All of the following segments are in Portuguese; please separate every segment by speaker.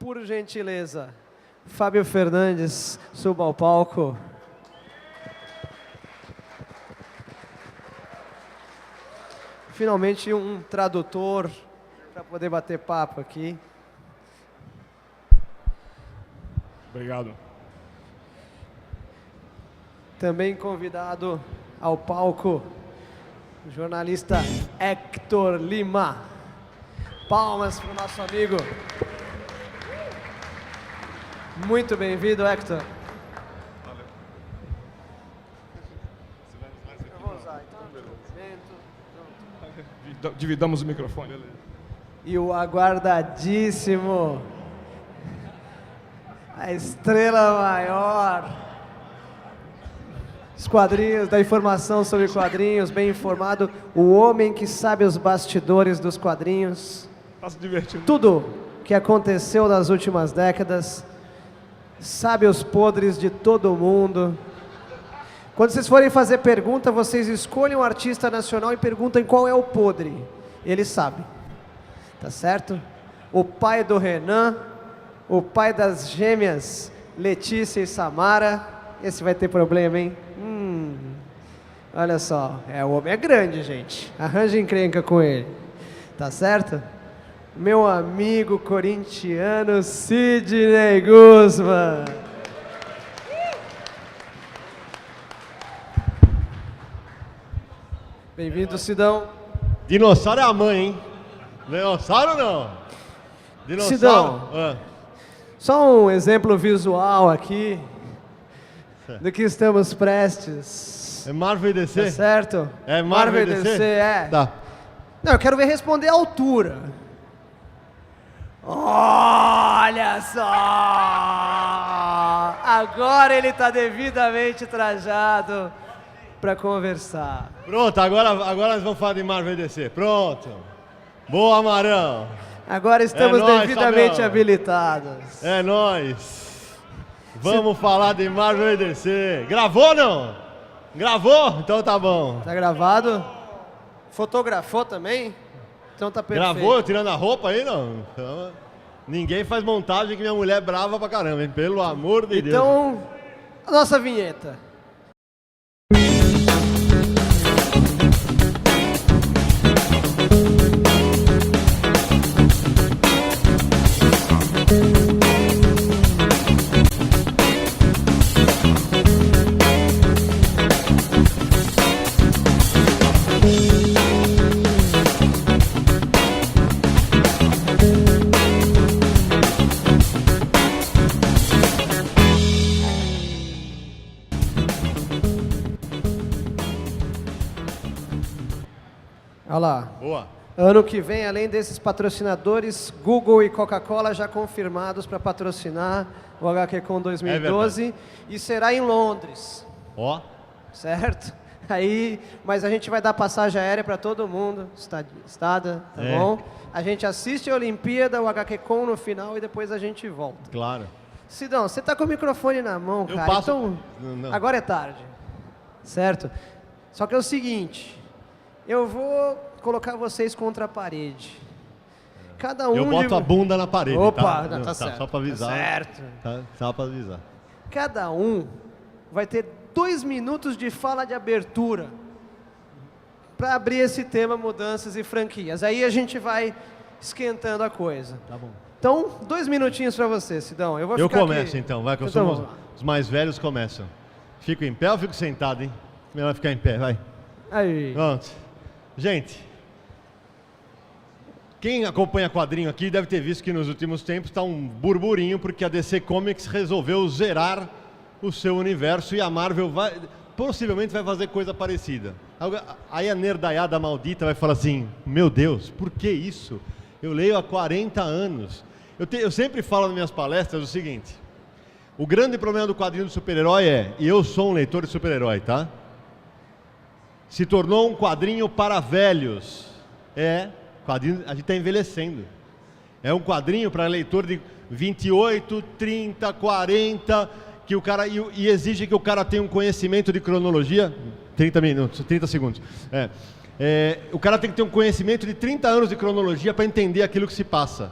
Speaker 1: por gentileza, Fábio Fernandes, suba ao palco. Finalmente um tradutor para poder bater papo aqui.
Speaker 2: Obrigado.
Speaker 1: Também convidado ao palco, o jornalista Hector Lima. Palmas para o nosso amigo. Muito bem-vindo, Hector.
Speaker 2: Valeu.
Speaker 1: Eu vou usar, então.
Speaker 2: Dividamos o microfone.
Speaker 1: E o aguardadíssimo, a estrela maior, os quadrinhos, da informação sobre quadrinhos, bem informado, o homem que sabe os bastidores dos quadrinhos.
Speaker 2: Tá se divertindo.
Speaker 1: Tudo que aconteceu nas últimas décadas, sabe os podres de todo mundo. Quando vocês forem fazer pergunta, vocês escolhem um artista nacional e perguntem qual é o podre. Ele sabe. Tá certo? O pai do Renan, o pai das gêmeas Letícia e Samara. Esse vai ter problema, hein? Olha só, o homem é grande, gente. Arranja encrenca com ele. Tá certo? Meu amigo corintiano Sidney Guzman. Bem-vindo, Sidão.
Speaker 3: Dinossauro é a mãe, hein? Dinossauro não? Dinossauro?
Speaker 1: Sidão, só um exemplo visual aqui do que estamos prestes.
Speaker 3: É Marvel e DC?
Speaker 1: Tá certo?
Speaker 3: É Marvel e DC?
Speaker 1: É.
Speaker 3: Tá.
Speaker 1: Não, eu quero ver responder a altura. Olha só! Agora ele está devidamente trajado para conversar.
Speaker 3: Pronto, agora nós vamos falar de Marvel e DC. Pronto. Boa, Amarão.
Speaker 1: Agora estamos
Speaker 3: nóis,
Speaker 1: devidamente
Speaker 3: Fabião.
Speaker 1: habilitados.
Speaker 3: É nóis. Vamos falar de Marvel e DC. Gravou ou não? Gravou? Então tá bom.
Speaker 1: Tá gravado? Fotografou também? Então tá perfeito.
Speaker 3: Gravou eu tirando a roupa aí, não? Ninguém faz montagem que minha mulher é brava pra caramba, hein? Pelo amor de Deus.
Speaker 1: Então, a nossa vinheta. Olha lá.
Speaker 3: Boa.
Speaker 1: Ano que vem, além desses patrocinadores, Google e Coca-Cola já confirmados para patrocinar o HQCon 2012 e será em Londres.
Speaker 3: Ó.
Speaker 1: Certo? Aí, mas a gente vai dar passagem aérea para todo mundo, estada, tá bom? A gente assiste a Olimpíada, o HQCon no final e depois a gente volta.
Speaker 3: Claro.
Speaker 1: Sidão, você tá com o microfone na mão,
Speaker 3: Eu
Speaker 1: cara.
Speaker 3: passo-
Speaker 1: Então,
Speaker 3: Não.
Speaker 1: agora é tarde. Certo? Só que é o seguinte, eu vou colocar vocês contra a parede. Cada um
Speaker 3: Eu boto a bunda na parede,
Speaker 1: Opa,
Speaker 3: tá?
Speaker 1: não,
Speaker 3: Não,
Speaker 1: tá certo.
Speaker 3: Só pra avisar.
Speaker 1: Tá certo.
Speaker 3: Tá, só pra avisar.
Speaker 1: Cada um vai ter 2 minutos de fala de abertura para abrir esse tema mudanças e franquias. Aí a gente vai esquentando a coisa.
Speaker 3: Tá bom.
Speaker 1: Então, 2 minutinhos para você, Sidão. Eu vou
Speaker 3: Eu
Speaker 1: ficar
Speaker 3: começo
Speaker 1: aqui.
Speaker 3: então, vai, que eu
Speaker 1: Então,
Speaker 3: sou
Speaker 1: vamos lá.
Speaker 3: os mais velhos começam. Fico em pé ou fico sentado, hein? Melhor ficar em pé, vai.
Speaker 1: Aí.
Speaker 3: Pronto. Gente, quem acompanha quadrinho aqui deve ter visto que nos últimos tempos está um burburinho porque a DC Comics resolveu zerar o seu universo e a Marvel possivelmente vai fazer coisa parecida. Aí a nerdaiada maldita vai falar assim, meu Deus, por que isso? Eu leio há 40 anos. Eu sempre falo nas minhas palestras o seguinte, o grande problema do quadrinho do super-herói e eu sou um leitor de super-herói, tá? Se tornou um quadrinho para velhos. Quadrinho, a gente está envelhecendo. É um quadrinho para leitor de 28, 30, 40, que o cara, e exige que o cara tenha um conhecimento de cronologia. 30 minutos, 30 segundos. O cara tem que ter um conhecimento de 30 anos de cronologia para entender aquilo que se passa.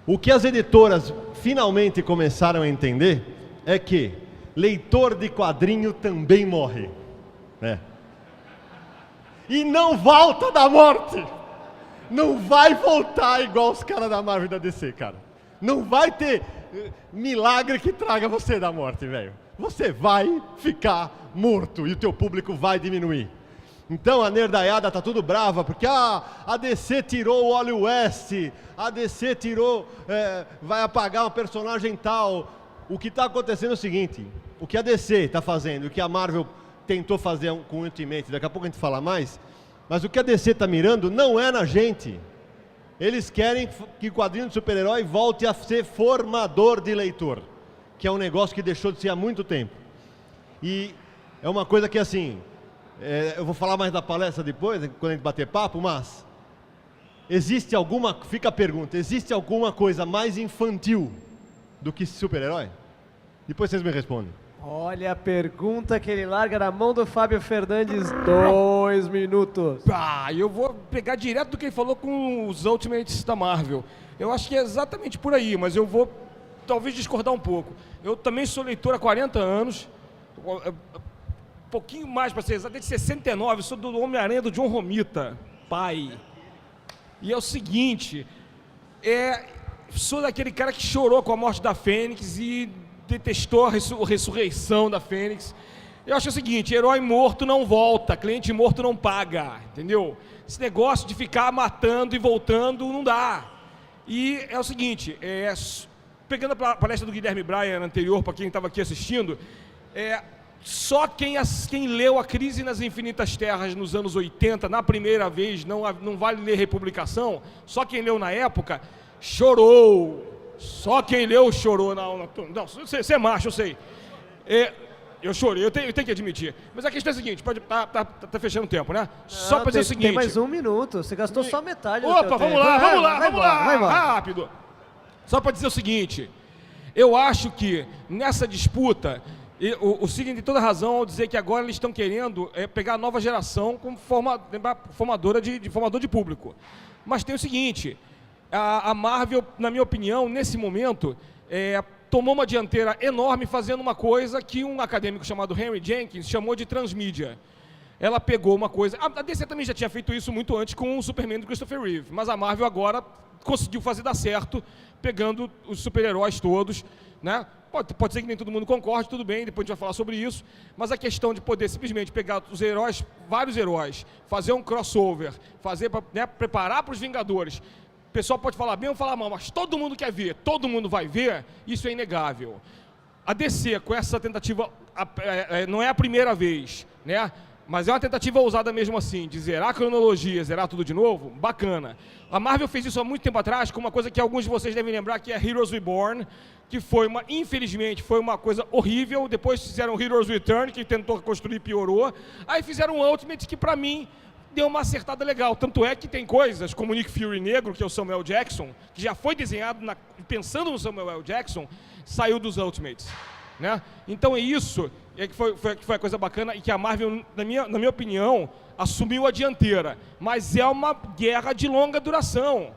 Speaker 3: O que as editoras finalmente começaram a entender é que leitor de quadrinho também morre. E não volta da morte. Não vai voltar igual os caras da Marvel e da DC, cara. Não vai ter milagre que traga você da morte, velho. Você vai ficar morto e o teu público vai diminuir. Então a nerdaiada tá tudo brava, porque a DC tirou o Wally West, a DC tirou, vai apagar uma personagem tal. O que está acontecendo é o seguinte, o que a DC está fazendo, o que a Marvel tentou fazer com o Ultimate, daqui a pouco a gente fala mais, mas o que a DC está mirando não é na gente. Eles querem que o quadrinho de super-herói volte a ser formador de leitor, que é um negócio que deixou de ser há muito tempo. E é uma coisa que, assim, eu vou falar mais da palestra depois, quando a gente bater papo, mas fica a pergunta, existe alguma coisa mais infantil do que super-herói? Depois vocês me respondem.
Speaker 1: Olha a pergunta que ele larga na mão do Fábio Fernandes, 2 minutos.
Speaker 2: Eu vou pegar direto do que ele falou com os Ultimates da Marvel. Eu acho que é exatamente por aí, mas eu vou talvez discordar um pouco. Eu também sou leitor há 40 anos, um pouquinho mais para ser exato, desde 69, sou do Homem-Aranha do John Romita, pai. E é o seguinte, sou daquele cara que chorou com a morte da Fênix e detestou a ressurreição da Fênix. Eu acho o seguinte, herói morto não volta, cliente morto não paga, entendeu? Esse negócio de ficar matando e voltando não dá. E é o seguinte, pegando a palestra do Guilherme Bryan anterior, para quem estava aqui assistindo, só quem leu A Crise nas Infinitas Terras nos anos 80, na primeira vez, não vale ler Republicação, só quem leu na época, chorou. Só quem leu chorou. Não, você é macho, eu sei. Eu chorei, eu tenho que admitir. Mas a questão é a seguinte, tá fechando o tempo, né? Só para dizer o seguinte...
Speaker 1: Tem mais 1 minuto, você gastou só metade do
Speaker 2: Opa,
Speaker 1: teu
Speaker 2: vamos
Speaker 1: tempo.
Speaker 2: lá,
Speaker 1: Vai embora.
Speaker 2: rápido. Só para dizer o seguinte, eu acho que nessa disputa, o Sidney tem toda razão ao dizer que agora eles estão querendo pegar a nova geração como formador de público. Mas tem o seguinte... A Marvel, na minha opinião, nesse momento, tomou uma dianteira enorme fazendo uma coisa que um acadêmico chamado Henry Jenkins chamou de transmídia. Ela pegou uma coisa... A DC também já tinha feito isso muito antes com o Superman do Christopher Reeve, mas a Marvel agora conseguiu fazer dar certo, pegando os super-heróis todos, né? Pode ser que nem todo mundo concorde, tudo bem, depois a gente vai falar sobre isso, mas a questão de poder simplesmente pegar os heróis, vários heróis, fazer um crossover, preparar para os Vingadores... O pessoal pode falar bem ou falar mal, mas todo mundo quer ver, todo mundo vai ver, isso é inegável. A DC, com essa tentativa, não é a primeira vez, né? Mas é uma tentativa ousada mesmo assim, de zerar a cronologia, zerar tudo de novo, bacana. A Marvel fez isso há muito tempo atrás, com uma coisa que alguns de vocês devem lembrar, que é Heroes Reborn, que infelizmente, foi uma coisa horrível. Depois fizeram Heroes Return, que tentou construir e piorou. Aí fizeram Ultimate, que pra mim... deu uma acertada legal, tanto é que tem coisas como o Nick Fury negro, que é o Samuel Jackson, que já foi desenhado pensando no Samuel Jackson, saiu dos Ultimates, né? Então é isso que foi a coisa bacana e que a Marvel, na minha opinião, assumiu a dianteira, mas é uma guerra de longa duração,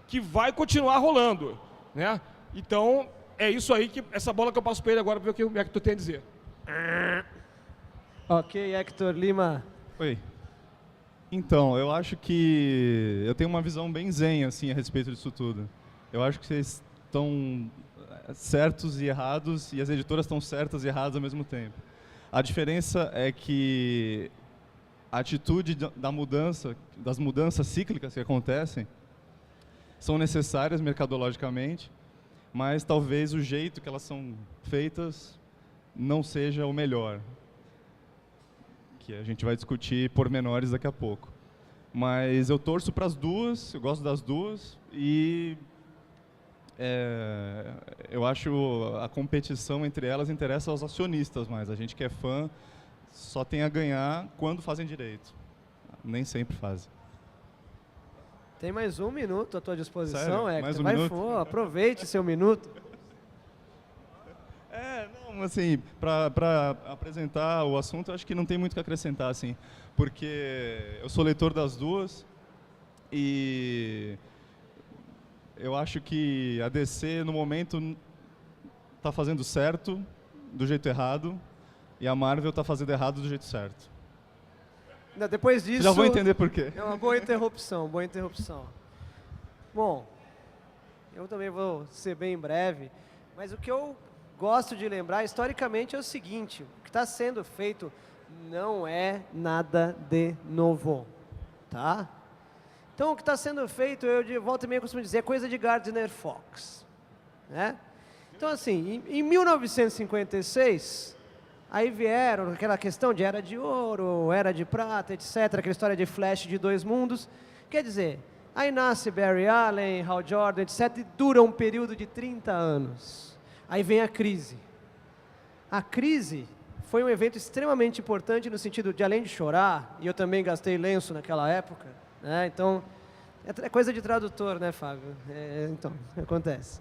Speaker 2: que vai continuar rolando, né? Então é isso aí, essa bola que eu passo para ele agora para ver o que o Hector tem a dizer.
Speaker 1: Ok, Hector Lima.
Speaker 4: Oi. Então, eu acho que eu tenho uma visão bem zen assim, a respeito disso tudo. Eu acho que vocês estão certos e errados, e as editoras estão certas e erradas ao mesmo tempo. A diferença é que a atitude das mudanças cíclicas que acontecem, são necessárias mercadologicamente, mas talvez o jeito que elas são feitas não seja o melhor. Que a gente vai discutir pormenores daqui a pouco. Mas eu torço para as duas, eu gosto das duas, e eu acho a competição entre elas interessa aos acionistas, mas a gente que é fã só tem a ganhar quando fazem direito. Nem sempre fazem.
Speaker 1: Tem mais 1 minuto à tua disposição,
Speaker 4: Sério?
Speaker 1: Hector.
Speaker 4: Mais um
Speaker 1: Vai,
Speaker 4: minuto?
Speaker 1: aproveite seu minuto.
Speaker 4: Não, assim, para apresentar o assunto, eu acho que não tem muito o que acrescentar, assim, porque eu sou leitor das duas e eu acho que a DC, no momento, tá fazendo certo do jeito errado, e a Marvel tá fazendo errado do jeito certo.
Speaker 1: Não, depois disso...
Speaker 4: Já vou entender por quê.
Speaker 1: É uma boa interrupção, boa interrupção. Bom, eu também vou ser bem breve, mas o que eu gosto de lembrar, historicamente, é o seguinte: o que está sendo feito não é nada de novo, tá? Então, o que está sendo feito, eu de volta e meia costumo dizer, é coisa de Gardner Fox, né? Então, assim, em 1956, aí vieram aquela questão de era de ouro, era de prata, etc., aquela história de Flash de dois mundos. Quer dizer, aí nasce Barry Allen, Hal Jordan, etc., e dura um período de 30 anos. Aí vem a crise. A crise foi um evento extremamente importante no sentido de, além de chorar, e eu também gastei lenço naquela época, né? Então, é coisa de tradutor, né, Fábio? Então, acontece.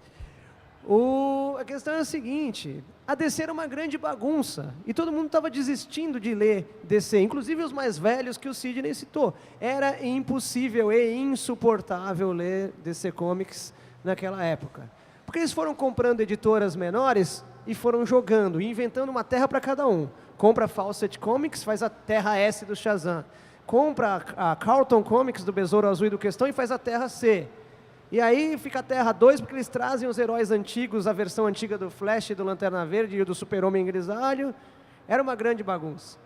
Speaker 1: A questão é a seguinte: a DC era uma grande bagunça e todo mundo estava desistindo de ler DC, inclusive os mais velhos que o Sidney citou. Era impossível e insuportável ler DC Comics naquela época, porque eles foram comprando editoras menores e foram jogando e inventando uma terra para cada um. Compra a Fawcett Comics, faz a Terra S do Shazam. Compra a Carlton Comics do Besouro Azul e do Questão e faz a Terra C. E aí fica a Terra 2, porque eles trazem os heróis antigos, a versão antiga do Flash, do Lanterna Verde e do Super-Homem Grisalho. Era uma grande bagunça.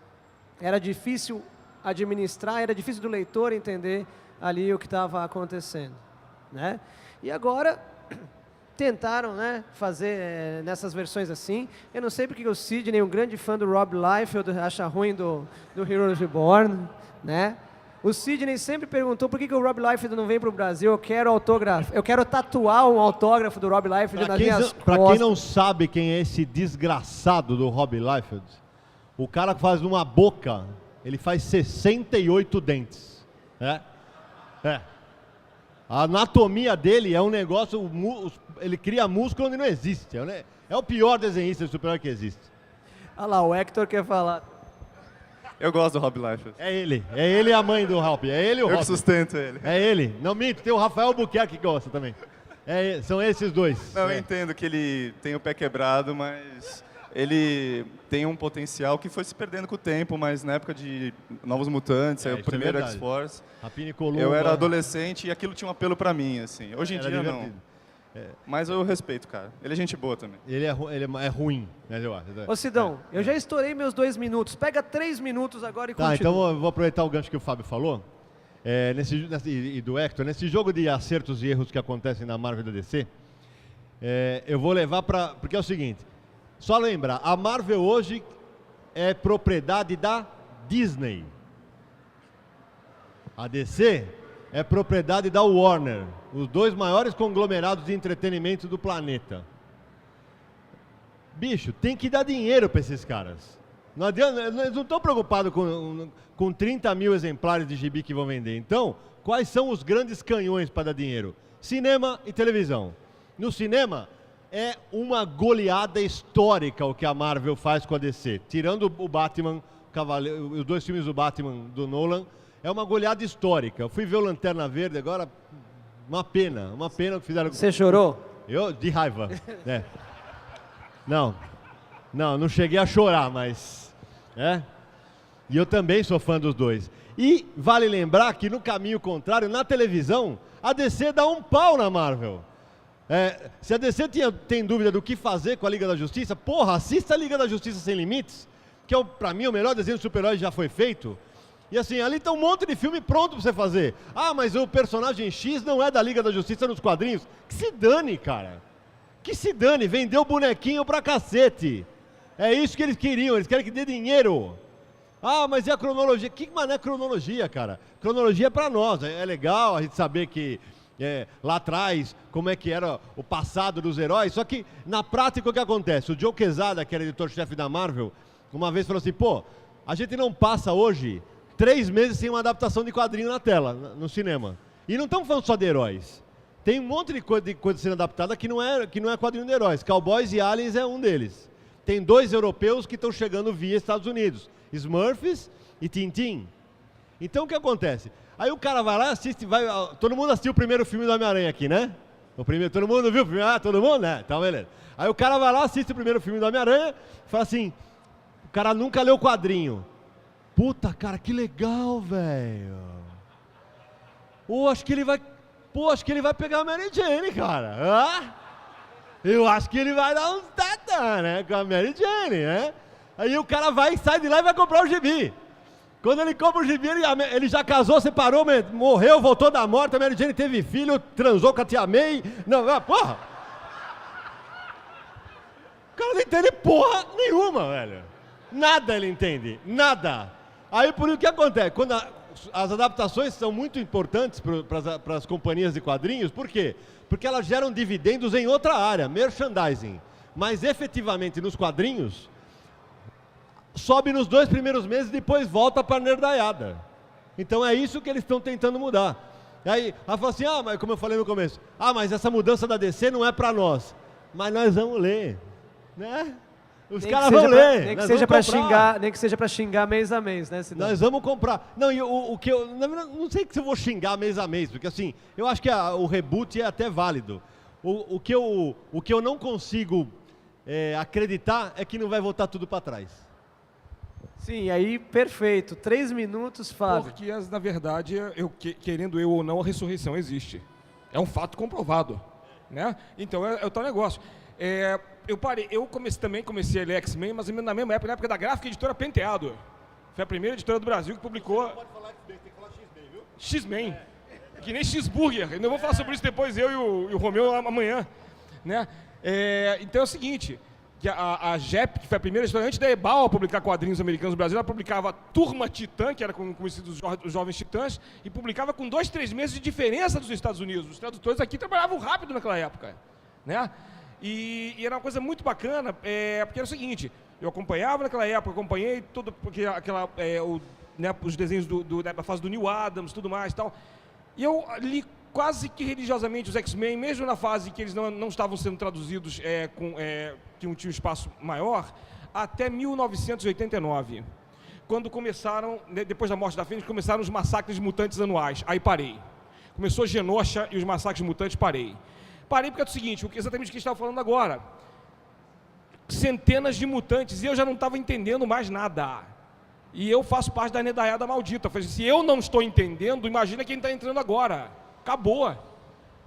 Speaker 1: Era difícil administrar, era difícil do leitor entender ali o que estava acontecendo, né? E agora tentaram, né, fazer nessas versões assim. Eu não sei porque o Sidney, um grande fã do Rob Liefeld, acha ruim do Heroes Reborn, né? O Sidney sempre perguntou por que o Rob Liefeld não vem para o Brasil. Eu quero autógrafo. Eu quero tatuar um autógrafo do Rob Liefeld nas minhas costas.
Speaker 3: Para quem não sabe quem é esse desgraçado do Rob Liefeld, o cara que faz uma boca, ele faz 68 dentes. A anatomia dele é um negócio, ele cria músculo onde não existe. É o pior desenhista de super-herói que existe.
Speaker 1: Olha lá, o Hector quer falar.
Speaker 4: Eu gosto do Rob Liefeld.
Speaker 3: É ele e a mãe do Ralph. É ele e o
Speaker 4: Eu
Speaker 3: Rob.
Speaker 4: que sustento ele.
Speaker 3: É ele. Não minto, tem o Rafael Buquerque que gosta também. São esses dois.
Speaker 4: Não, eu entendo que ele tem o pé quebrado, mas ele tem um potencial que foi se perdendo com o tempo, mas na época de Novos Mutantes, o primeiro X-Force,
Speaker 3: Rapina e Columba.
Speaker 4: eu era adolescente e aquilo tinha um apelo pra mim, assim. Hoje em
Speaker 3: Era
Speaker 4: dia
Speaker 3: divertido.
Speaker 4: não. Mas eu respeito, cara. Ele é gente boa também.
Speaker 3: Ele é ruim, né, eu acho.
Speaker 1: Ô Sidão, eu já estourei meus 2 minutos. Pega 3 minutos agora e
Speaker 3: Tá,
Speaker 1: continua.
Speaker 3: então eu vou aproveitar o gancho que o Fábio falou, e do Hector. Nesse jogo de acertos e erros que acontecem na Marvel e da DC, eu vou levar para... Porque é o seguinte, só lembrar, a Marvel hoje é propriedade da Disney. A DC é propriedade da Warner, os dois maiores conglomerados de entretenimento do planeta. Bicho, tem que dar dinheiro para esses caras. Não adianta, eles não estão preocupados com 30 mil exemplares de gibi que vão vender. Então, quais são os grandes canhões para dar dinheiro? Cinema e televisão. No cinema, é uma goleada histórica o que a Marvel faz com a DC. Tirando o Batman, os 2 filmes do Batman do Nolan, é uma goleada histórica. Eu fui ver o Lanterna Verde agora, uma pena o que fizeram.
Speaker 1: Você chorou?
Speaker 3: Eu, de raiva. Não cheguei a chorar, mas... E eu também sou fã dos dois. E vale lembrar que no caminho contrário, na televisão, a DC dá um pau na Marvel. Se a DC tem dúvida do que fazer com a Liga da Justiça, porra, assista a Liga da Justiça Sem Limites, que é, pra mim, o melhor desenho de super-herói já foi feito. E assim, ali tá um monte de filme pronto pra você fazer. Ah, mas o personagem X não é da Liga da Justiça nos quadrinhos. Que se dane, cara. Que se dane, vendeu bonequinho pra cacete. É isso que eles queriam, eles querem que dê dinheiro. Ah, mas e a cronologia? Que mané cronologia, cara? Cronologia é pra nós, é legal a gente saber que lá atrás, como é que era o passado dos heróis. Só que, na prática, o que acontece? O Joe Quesada, que era editor-chefe da Marvel, uma vez falou assim, pô, a gente não passa hoje 3 meses sem uma adaptação de quadrinho na tela, no cinema. E não estamos falando só de heróis. Tem um monte de coisa sendo adaptada que não é quadrinho de heróis. Cowboys e Aliens é um deles. Tem 2 europeus que estão chegando via Estados Unidos. Smurfs e Tintin. Então o que acontece? Aí o cara vai lá e assiste, todo mundo assistiu o primeiro filme do Homem-Aranha aqui, né? O primeiro, todo mundo viu o filme? Ah, todo mundo? Né? Então, beleza. Aí o cara vai lá, assiste o primeiro filme do Homem-Aranha e fala assim, o cara nunca leu o quadrinho. Puta, cara, que legal, velho. Acho que ele vai pegar a Mary Jane, cara. Eu acho que ele vai dar uns tatã, né, com a Mary Jane, né? Aí o cara sai de lá e vai comprar o gibi. Quando ele compra o gibi, ele já casou, separou, morreu, voltou da morte, a Mary Jane teve filho, transou com a tia May. Não, porra! O cara não entende porra nenhuma, velho. Nada ele entende, nada. Aí por isso que acontece? Quando as adaptações são muito importantes para as companhias de quadrinhos, por quê? Porque elas geram dividendos em outra área, merchandising. Mas efetivamente nos quadrinhos, sobe nos 2 primeiros meses e depois volta para a nerdaiada. Então é isso que eles estão tentando mudar. Aí ela fala assim, mas como eu falei no começo, mas essa mudança da DC não é para nós. Mas nós vamos ler, né? Os caras vão ler.
Speaker 1: Nem que seja para xingar mês a mês, né? Senão...
Speaker 3: Nós vamos comprar. Não, e o que eu não sei se eu vou xingar mês a mês, porque assim, eu acho que o reboot é até válido. O que eu não consigo acreditar é que não vai voltar tudo para trás.
Speaker 1: Sim, aí perfeito. 3 minutos, Fábio.
Speaker 2: Porque, na verdade, querendo eu ou não, a ressurreição existe. É um fato comprovado, né? Então é o tal negócio. Eu comecei a ler X-Men, mas na mesma época, na época da gráfica editora Penteado. Foi a primeira editora do Brasil que publicou... Você não pode falar X-Men, tem que falar X-Men, viu? X-Men. Que nem X-Burger. Eu vou falar sobre isso depois, eu e o Romeu amanhã, né? Então é o seguinte, que a JEP, que foi a primeira editora, antes da Ebal a publicar quadrinhos americanos no Brasil, ela publicava Turma Titã, que era conhecido os Jovens Titãs, e publicava com 2, 3 meses de diferença dos Estados Unidos. Os tradutores aqui trabalhavam rápido naquela época, né? E era uma coisa muito bacana, porque era o seguinte, eu acompanhava naquela época, acompanhei tudo, porque os desenhos da fase do Neil Adams, tudo mais e tal, e eu li quase que religiosamente os X-Men, mesmo na fase que eles não estavam sendo traduzidos, que tinha um espaço maior, até 1989, quando começaram, depois da morte da Fênix, começaram os massacres mutantes anuais, aí parei. Começou Genosha e os massacres mutantes, parei. Parei porque é o seguinte, exatamente o que a gente estava falando agora. Centenas de mutantes, e eu já não estava entendendo mais nada. E eu faço parte da nerdaiada maldita. Eu falei, se eu não estou entendendo, imagina quem está entrando agora. Acabou.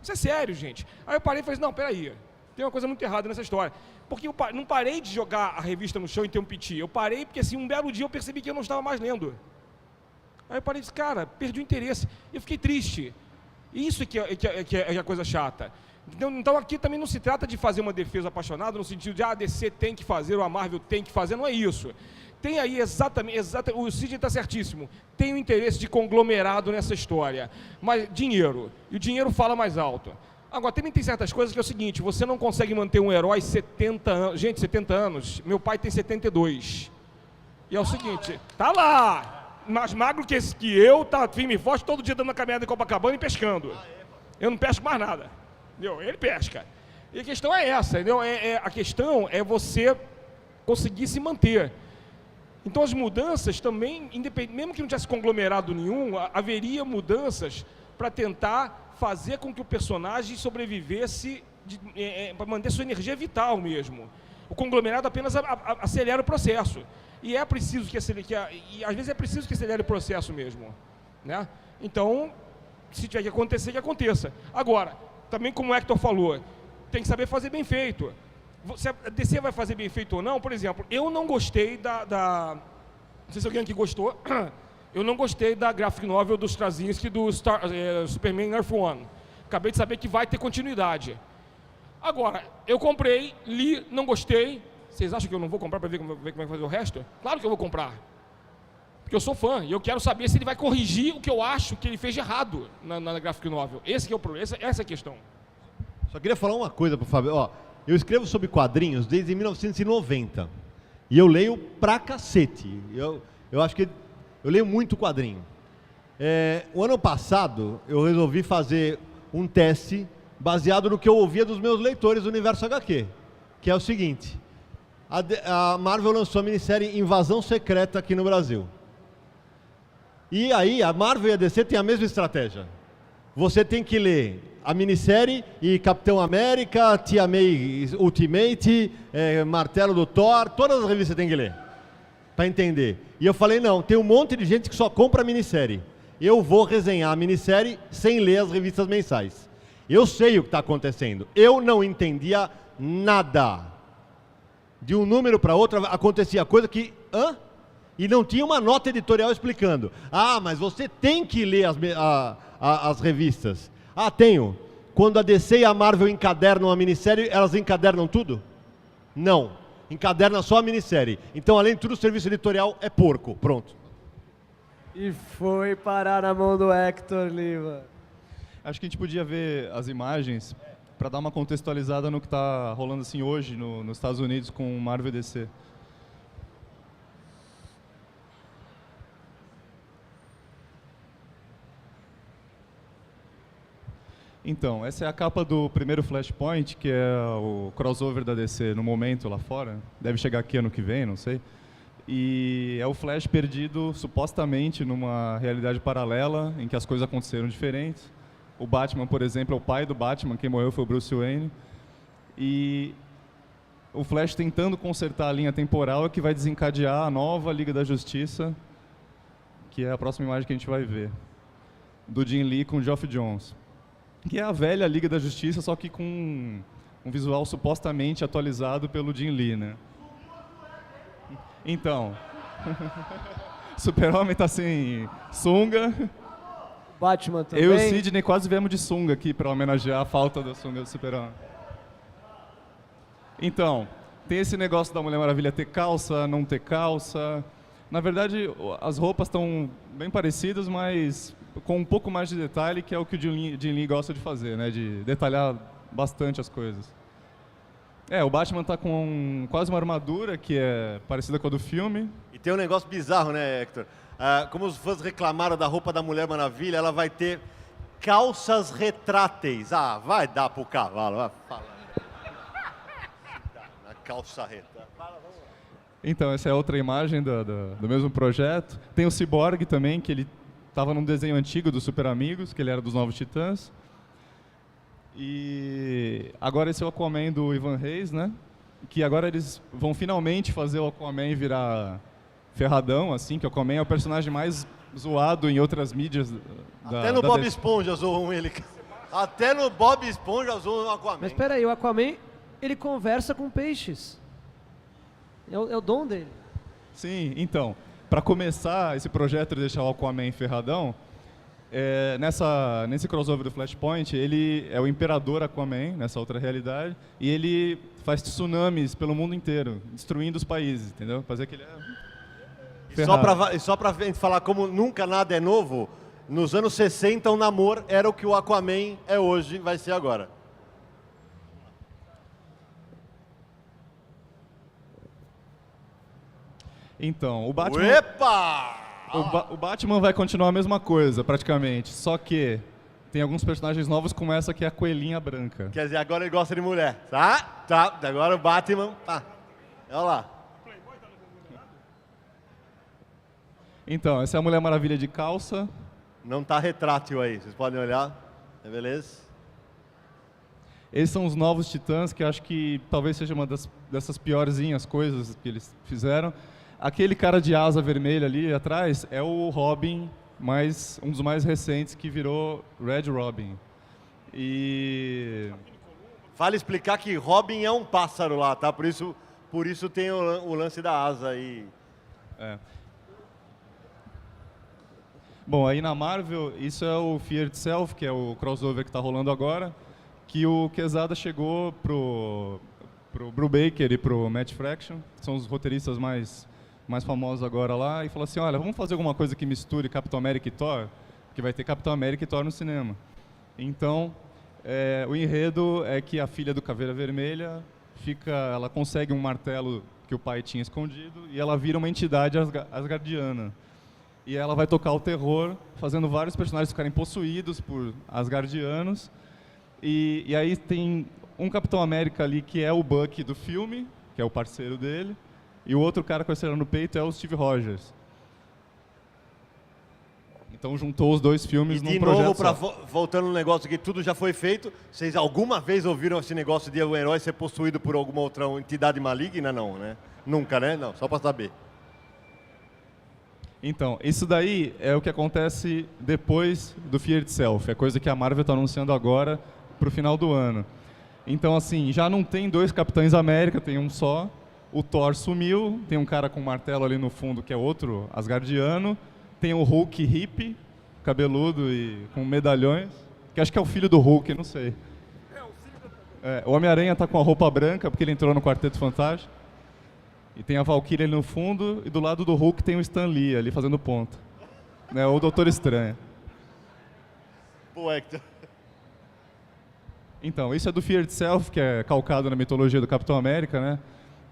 Speaker 2: Isso é sério, gente. Aí eu parei e falei, não, peraí, tem uma coisa muito errada nessa história. Porque eu não parei de jogar a revista no chão e ter um piti. Eu parei porque assim, um belo dia eu percebi que eu não estava mais lendo. Aí eu parei e disse, cara, perdi o interesse. E eu fiquei triste. Isso que é a coisa chata. Então aqui também não se trata de fazer uma defesa apaixonada no sentido de a DC tem que fazer, ou a Marvel tem que fazer, não é isso. Tem aí exatamente, o Sidney está certíssimo, tem o interesse de conglomerado nessa história, mas dinheiro, e o dinheiro fala mais alto. Agora, também tem certas coisas que é o seguinte, você não consegue manter um herói 70 anos, gente, 70 anos, meu pai tem 72, e é o seguinte, tá lá, mais magro que eu, tá firme e forte, todo dia dando uma caminhada em Copacabana e pescando, eu não pesco mais nada. Entendeu? Ele pesca. E a questão é essa, entendeu? A questão é você conseguir se manter. Então as mudanças também, mesmo que não tivesse conglomerado nenhum, haveria mudanças para tentar fazer com que o personagem sobrevivesse, para manter sua energia vital mesmo. O conglomerado apenas acelera o processo. E é preciso e às vezes é preciso que acelere o processo mesmo, né? Então, se tiver que acontecer, que aconteça. Agora, também como o Hector falou, tem que saber fazer bem feito. Se a DC vai fazer bem feito ou não, por exemplo, eu não gostei não sei se alguém aqui gostou, eu não gostei da graphic novel do Straczynski do Superman Earth One. Acabei de saber que vai ter continuidade. Agora, eu comprei, li, não gostei. Vocês acham que eu não vou comprar para ver como vai fazer o resto? Claro que eu vou comprar. Porque eu sou fã e eu quero saber se ele vai corrigir o que eu acho que ele fez de errado na graphic novel. Esse que é o problema, essa é a questão.
Speaker 3: Só queria falar uma coisa pro Fábio. Eu escrevo sobre quadrinhos desde 1990. E eu leio pra cacete. Eu acho que eu leio muito quadrinho. O ano passado, eu resolvi fazer um teste baseado no que eu ouvia dos meus leitores do Universo HQ. Que é o seguinte. A Marvel lançou a minissérie Invasão Secreta aqui no Brasil. E aí, a Marvel e a DC têm a mesma estratégia. você tem que ler a minissérie e Capitão América, Tia May Ultimate, Martelo do Thor, todas as revistas você tem que ler, para entender. E eu falei, não, tem um monte de gente que só compra a minissérie. Eu vou resenhar a minissérie sem ler as revistas mensais. Eu sei o que está acontecendo. Eu não entendia nada. De um número para outro acontecia coisa que... Hã? E não tinha uma nota editorial explicando. Ah, mas você tem que ler as revistas. Ah, tenho. Quando a DC e a Marvel encadernam a minissérie, elas encadernam tudo? Não. Encaderna só a minissérie. Então, além de tudo, o serviço editorial é porco. Pronto.
Speaker 1: E foi parar na mão do Hector Lima.
Speaker 4: Acho que a gente podia ver as imagens para dar uma contextualizada no que está rolando assim hoje nos Estados Unidos com Marvel e DC. Então, essa é a capa do primeiro Flashpoint, que é o crossover da DC no momento lá fora. Deve chegar aqui ano que vem, não sei. E é o Flash perdido, supostamente, numa realidade paralela, em que as coisas aconteceram diferentes. O Batman, por exemplo, é o pai do Batman, quem morreu foi o Bruce Wayne. E o Flash tentando consertar a linha temporal é que vai desencadear a nova Liga da Justiça, que é a próxima imagem que a gente vai ver, do Jim Lee com o Geoff Johns. Que é a velha Liga da Justiça, só que com um visual supostamente atualizado pelo Jim Lee, né? Então, Super-Homem tá sem sunga.
Speaker 1: Batman também.
Speaker 4: Eu e o Sidney quase viemos de sunga aqui para homenagear a falta da sunga do Super-Homem. Então, tem esse negócio da Mulher Maravilha ter calça, não ter calça. Na verdade, as roupas estão bem parecidas, mas com um pouco mais de detalhe, que é o que o Jim Lee gosta de fazer, né? De detalhar bastante as coisas. O Batman tá com quase uma armadura que é parecida com a do filme.
Speaker 3: E tem um negócio bizarro, né, Hector? Como os fãs reclamaram da roupa da Mulher Maravilha, ela vai ter calças retráteis. Ah, vai dar pro cavalo, vai, fala. Na calça retrátil.
Speaker 4: Então, essa é outra imagem do mesmo projeto. Tem o Cyborg também, que ele estava num desenho antigo dos Super Amigos, que ele era dos Novos Titãs. E agora esse é o Aquaman do Ivan Reis, né? Que agora eles vão finalmente fazer o Aquaman virar ferradão, assim, que o Aquaman é o personagem mais zoado em outras mídias
Speaker 3: Até no Bob Esponja zoam ele. Até no Bob Esponja zoam o Aquaman.
Speaker 1: Mas espera aí, o Aquaman, ele conversa com peixes. É o dom dele.
Speaker 4: Sim, então, para começar esse projeto de deixar o Aquaman ferradão, nesse crossover do Flashpoint, ele é o Imperador Aquaman, nessa outra realidade, e ele faz tsunamis pelo mundo inteiro, destruindo os países, entendeu? Fazer aquele...
Speaker 3: Só pra gente falar como nunca nada é novo, nos anos 60 o Namor era o que o Aquaman é hoje, vai ser agora.
Speaker 4: Então, o Batman...
Speaker 3: Epa!
Speaker 4: O Batman vai continuar a mesma coisa, praticamente, só que tem alguns personagens novos, como essa que é a Coelhinha Branca.
Speaker 3: Quer dizer, agora ele gosta de mulher. Tá. Agora o Batman... Olha lá.
Speaker 4: Então, essa é a Mulher Maravilha de calça.
Speaker 3: Não tá retrátil aí, vocês podem olhar. Beleza?
Speaker 4: Esses são os novos Titãs, que eu acho que talvez seja uma dessas piorzinhas coisas que eles fizeram. Aquele cara de asa vermelha ali atrás é o Robin, um dos mais recentes, que virou Red Robin. E...
Speaker 3: Vale explicar que Robin é um pássaro lá, tá? Por isso tem o lance da asa aí.
Speaker 4: Bom, aí na Marvel, isso é o Fear Itself, que é o crossover que está rolando agora, que o Quesada chegou pro Brubaker e pro Matt Fraction, que são os roteiristas mais famosos agora lá, e falou assim, olha, vamos fazer alguma coisa que misture Capitão América e Thor, que vai ter Capitão América e Thor no cinema. Então, o enredo é que a filha do Caveira Vermelha ela consegue um martelo que o pai tinha escondido e ela vira uma entidade asgardiana. E ela vai tocar o terror, fazendo vários personagens ficarem possuídos por asgardianos. E aí tem um Capitão América ali que é o Bucky do filme, que é o parceiro dele, e o outro cara com a estrela no peito é o Steve Rogers. Então juntou os dois filmes
Speaker 3: E
Speaker 4: num
Speaker 3: de
Speaker 4: projeto
Speaker 3: novo,
Speaker 4: só.
Speaker 3: voltando no negócio que tudo já foi feito, vocês alguma vez ouviram esse negócio de um herói ser possuído por alguma outra entidade maligna? Não, né? Nunca, né? Não, só para saber.
Speaker 4: Então, isso daí é o que acontece depois do Fear Itself. É coisa que a Marvel está anunciando agora para o final do ano. Então, assim, já não tem 2 Capitães América, tem um só. O Thor sumiu, tem um cara com um martelo ali no fundo que é outro asgardiano. Tem o Hulk hippie, cabeludo e com medalhões, que acho que é o filho do Hulk, não sei. O Homem-Aranha está com a roupa branca porque ele entrou no Quarteto Fantástico. E tem a Valkyrie ali no fundo, e do lado do Hulk tem o Stan Lee ali fazendo ponta. Né, o Doutor Estranho.
Speaker 3: Pô, Hector.
Speaker 4: Então, isso é do Fear Itself, que é calcado na mitologia do Capitão América, né?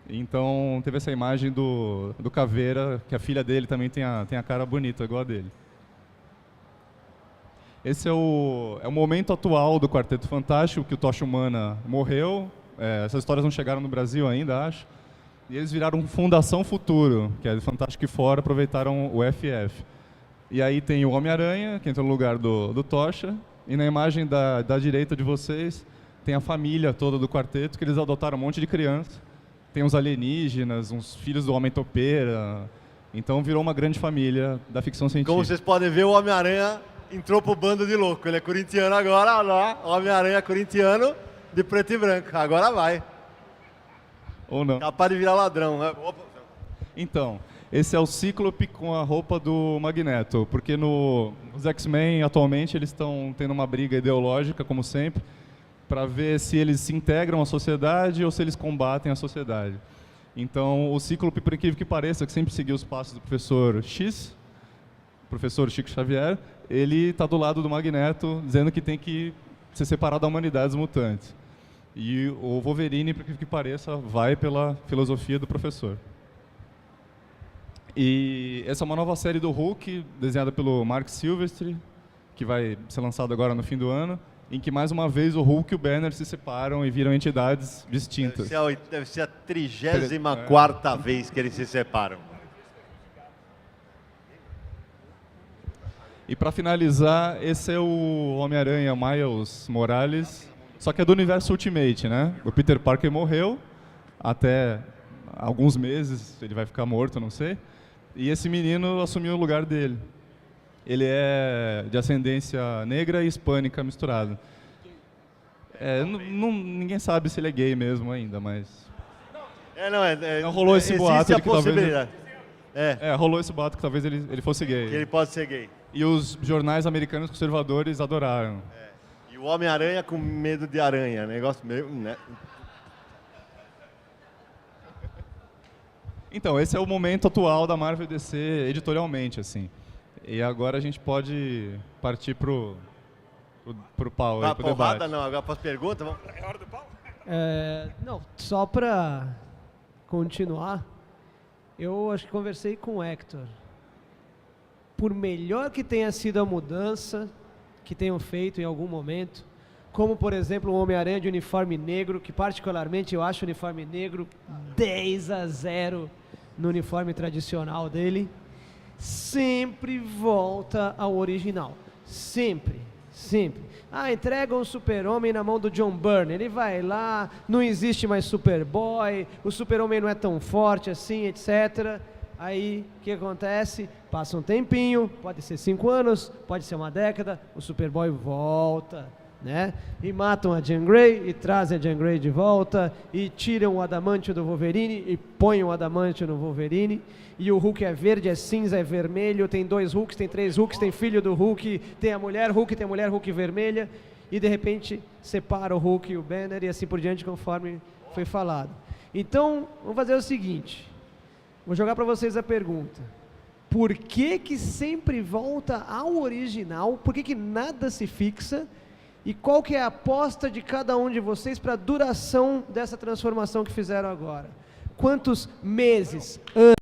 Speaker 4: Então, teve essa imagem do Caveira, que a filha dele também tem a cara bonita, igual a dele. Esse é o momento atual do Quarteto Fantástico, que o Tocha Humana morreu. Essas histórias não chegaram no Brasil ainda, acho. E eles viraram Fundação Futuro, que é do Fantástico e Fora, aproveitaram o FF. E aí tem o Homem-Aranha, que entra no lugar do Tocha, e na imagem da direita de vocês tem a família toda do quarteto, que eles adotaram um monte de criança. Tem uns alienígenas, uns filhos do Homem-Topeira. Então virou uma grande família da ficção científica.
Speaker 3: Como vocês podem ver, o Homem-Aranha entrou pro bando de louco. Ele é corintiano agora, lá. Homem-Aranha corintiano de preto e branco. Agora vai.
Speaker 4: Ou não.
Speaker 3: Capaz de virar ladrão. Né? Opa.
Speaker 4: Então, esse é o Cíclope com a roupa do Magneto, porque os X-Men atualmente eles estão tendo uma briga ideológica, como sempre, para ver se eles se integram à sociedade ou se eles combatem a sociedade. Então, o Cíclope, por incrível que pareça, que sempre seguiu os passos do professor X, professor Chico Xavier, ele está do lado do Magneto, dizendo que tem que se separar da humanidade dos mutantes. E o Wolverine, por incrível que pareça, vai pela filosofia do professor. E essa é uma nova série do Hulk, desenhada pelo Mark Silvestri, que vai ser lançada agora no fim do ano, em que mais uma vez o Hulk e o Banner se separam e viram entidades distintas.
Speaker 3: Deve ser a 34ª vez que eles se separam.
Speaker 4: E para finalizar, esse é o Homem-Aranha Miles Morales, só que é do universo Ultimate, né? O Peter Parker morreu, até alguns meses ele vai ficar morto, não sei. E esse menino assumiu o lugar dele. Ele é de ascendência negra e hispânica misturada. Ninguém sabe se ele é gay mesmo ainda, mas... Não rolou esse boato de que talvez... rolou esse boato que talvez ele fosse gay.
Speaker 3: Que ele pode ser gay.
Speaker 4: E os jornais americanos conservadores adoraram.
Speaker 3: E o Homem-Aranha com medo de aranha. Negócio meio... né?
Speaker 4: Então, esse é o momento atual da Marvel DC editorialmente, assim. E agora a gente pode partir pro pau, aí, pro
Speaker 3: porrada,
Speaker 4: debate.
Speaker 3: não, agora para as perguntas. Vamos...
Speaker 2: É hora do pau?
Speaker 1: Não, só para continuar, eu acho que conversei com o Hector. Por melhor que tenha sido a mudança que tenham feito em algum momento, como, por exemplo, o Homem-Aranha de uniforme negro, que particularmente eu acho o uniforme negro 10-0 no uniforme tradicional dele, sempre volta ao original. Sempre, sempre. Entregam o Super-Homem na mão do John Byrne, ele vai lá, não existe mais Superboy, o Super-Homem não é tão forte assim, etc. Aí, o que acontece? Passa um tempinho, pode ser 5 anos, pode ser uma década, o Superboy volta, né? E matam a Jean Grey, e trazem a Jean Grey de volta, e tiram o adamantio do Wolverine, e põem o adamantio no Wolverine, e o Hulk é verde, é cinza, é vermelho, tem 2 Hulks, tem 3 Hulks, tem filho do Hulk, tem a mulher Hulk vermelha, e de repente separa o Hulk e o Banner, e assim por diante, conforme foi falado. Então, vamos fazer o seguinte, vou jogar para vocês a pergunta. Por que sempre volta ao original? Por que nada se fixa? E qual que é a aposta de cada um de vocês para a duração dessa transformação que fizeram agora? Quantos meses, anos?